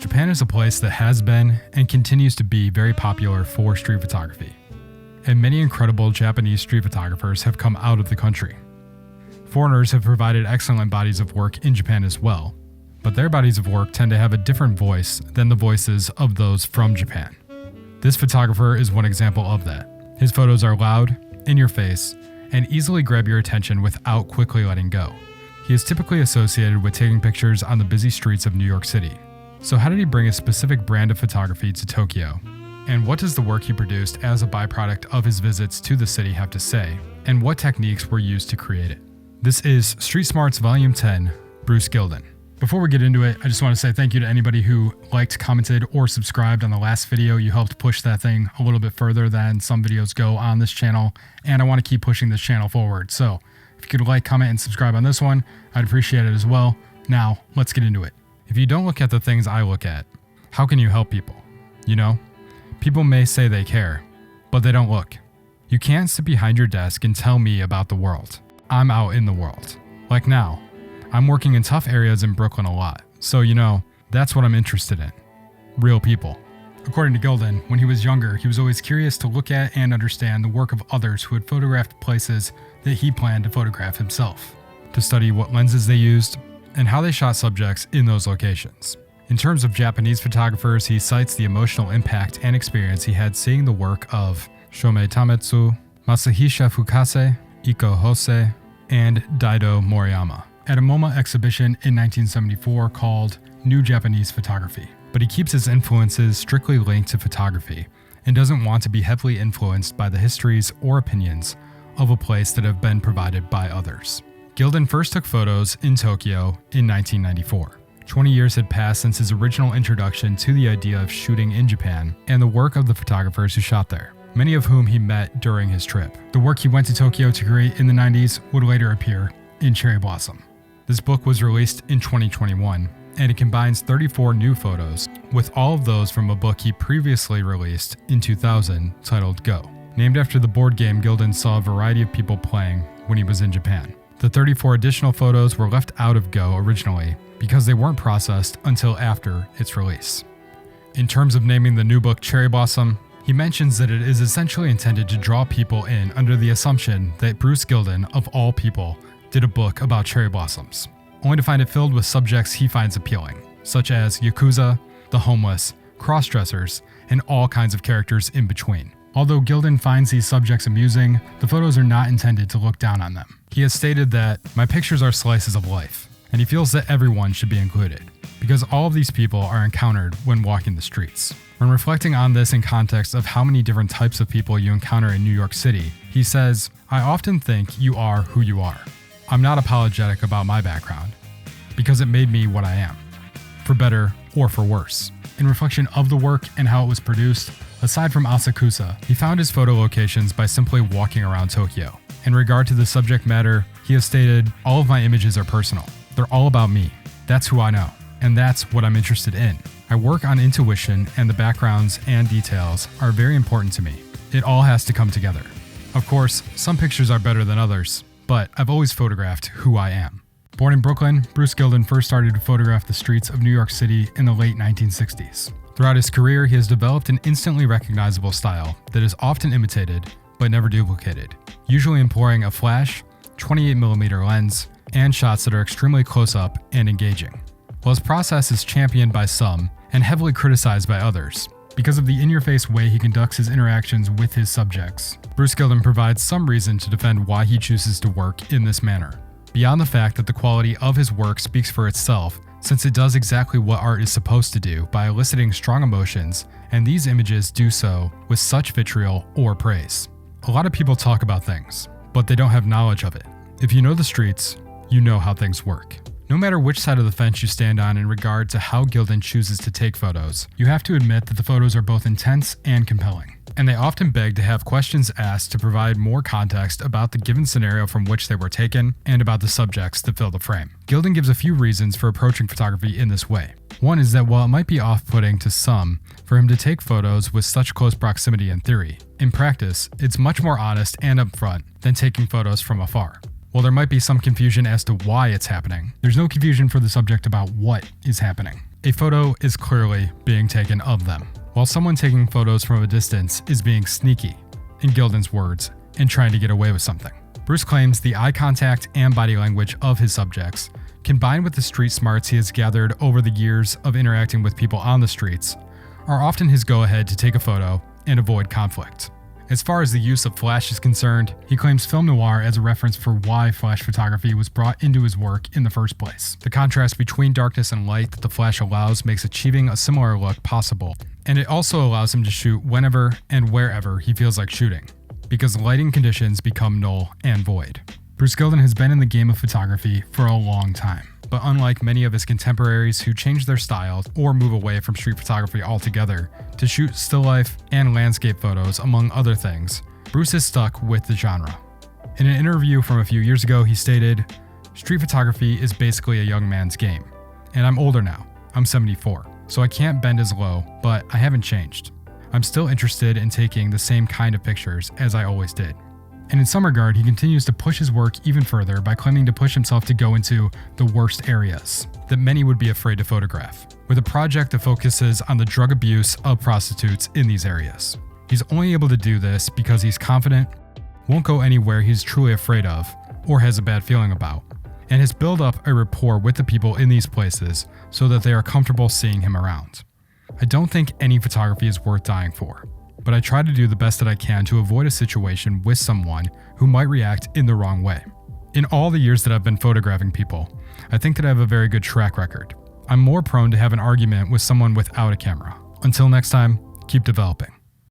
Japan is a place that has been and continues to be very popular for street photography, and many incredible Japanese street photographers have come out of the country. Foreigners have provided excellent bodies of work in Japan as well, but their bodies of work tend to have a different voice than the voices of those from Japan. This photographer is one example of that. His photos are loud, in your face, and easily grab your attention without quickly letting go. He is typically associated with taking pictures on the busy streets of New York City. So how did he bring a specific brand of photography to Tokyo? And what does the work he produced as a byproduct of his visits to the city have to say? And what techniques were used to create it? This is Street Smarts Volume 10, Bruce Gilden. Before we get into it, I just want to say thank you to anybody who liked, commented, or subscribed on the last video. You helped push that thing a little bit further than some videos go on this channel, and I want to keep pushing this channel forward. So if you could like, comment, and subscribe on this one, I'd appreciate it as well. Now, let's get into it. If you don't look at the things I look at, how can you help people? You know, people may say they care, but they don't look. You can't sit behind your desk and tell me about the world. I'm out in the world. Like now, I'm working in tough areas in Brooklyn a lot, so you know, that's what I'm interested in. Real people. According to Gilden, when he was younger, he was always curious to look at and understand the work of others who had photographed places that he planned to photograph himself, to study what lenses they used and how they shot subjects in those locations. In terms of Japanese photographers, he cites the emotional impact and experience he had seeing the work of Shomei Tametsu, Masahisa Fukase, Iko Hosei, and Daido Moriyama at a MoMA exhibition in 1974 called New Japanese Photography. But he keeps his influences strictly linked to photography and doesn't want to be heavily influenced by the histories or opinions of a place that have been provided by others. Gilden first took photos in Tokyo in 1994. 20 years had passed since his original introduction to the idea of shooting in Japan and the work of the photographers who shot there, many of whom he met during his trip. The work he went to Tokyo to create in the 90s would later appear in Cherry Blossom. This book was released in 2021, and it combines 34 new photos with all of those from a book he previously released in 2000 titled Go. Named after the board game Gilden saw a variety of people playing when he was in Japan. The 34 additional photos were left out of Go originally because they weren't processed until after its release. In terms of naming the new book Cherry Blossom, he mentions that it is essentially intended to draw people in under the assumption that Bruce Gilden, of all people, did a book about cherry blossoms, only to find it filled with subjects he finds appealing, such as Yakuza, the homeless, cross-dressers, and all kinds of characters in between. Although Gilden finds these subjects amusing, the photos are not intended to look down on them. He has stated that, "My pictures are slices of life," and he feels that everyone should be included, because all of these people are encountered when walking the streets. When reflecting on this in context of how many different types of people you encounter in New York City, he says, "I often think you are who you are. I'm not apologetic about my background, because it made me what I am, for better or for worse." In reflection of the work and how it was produced, aside from Asakusa, he found his photo locations by simply walking around Tokyo. In regard to the subject matter, he has stated, "All of my images are personal. They're all about me. That's who I know, and that's what I'm interested in. I work on intuition, and the backgrounds and details are very important to me. It all has to come together. Of course, some pictures are better than others, but I've always photographed who I am." Born in Brooklyn, Bruce Gilden first started to photograph the streets of New York City in the late 1960s. Throughout his career, he has developed an instantly recognizable style that is often imitated, but never duplicated, usually employing a flash, 28mm lens, and shots that are extremely close-up and engaging. While his process is championed by some and heavily criticized by others, because of the in-your-face way he conducts his interactions with his subjects, Bruce Gilden provides some reason to defend why he chooses to work in this manner. Beyond the fact that the quality of his work speaks for itself, since it does exactly what art is supposed to do by eliciting strong emotions, and these images do so with such vitriol or praise. A lot of people talk about things, but they don't have knowledge of it. If you know the streets, you know how things work. No matter which side of the fence you stand on in regard to how Gilden chooses to take photos, you have to admit that the photos are both intense and compelling, and they often beg to have questions asked to provide more context about the given scenario from which they were taken and about the subjects that fill the frame. Gilden gives a few reasons for approaching photography in this way. One is that while it might be off-putting to some for him to take photos with such close proximity in theory, in practice, it's much more honest and upfront than taking photos from afar. While there might be some confusion as to why it's happening, there's no confusion for the subject about what is happening. A photo is clearly being taken of them, while someone taking photos from a distance is being sneaky, in Gilden's words, and trying to get away with something. Bruce claims the eye contact and body language of his subjects, combined with the street smarts he has gathered over the years of interacting with people on the streets, are often his go-ahead to take a photo and avoid conflict. As far as the use of flash is concerned, he claims film noir as a reference for why flash photography was brought into his work in the first place. The contrast between darkness and light that the flash allows makes achieving a similar look possible, and it also allows him to shoot whenever and wherever he feels like shooting, because lighting conditions become null and void. Bruce Gilden has been in the game of photography for a long time, but unlike many of his contemporaries who change their style or move away from street photography altogether to shoot still life and landscape photos among other things, Bruce is stuck with the genre. In an interview from a few years ago, he stated, "Street photography is basically a young man's game, and I'm older now. I'm 74, so I can't bend as low, but I haven't changed. I'm still interested in taking the same kind of pictures as I always did." And in some regard, he continues to push his work even further by claiming to push himself to go into the worst areas that many would be afraid to photograph, with a project that focuses on the drug abuse of prostitutes in these areas. He's only able to do this because he's confident, won't go anywhere he's truly afraid of or has a bad feeling about, and has built up a rapport with the people in these places so that they are comfortable seeing him around. I don't think any photography is worth dying for, but I try to do the best that I can to avoid a situation with someone who might react in the wrong way. In all the years that I've been photographing people, I think that I have a very good track record. I'm more prone to have an argument with someone without a camera. Until next time, keep developing.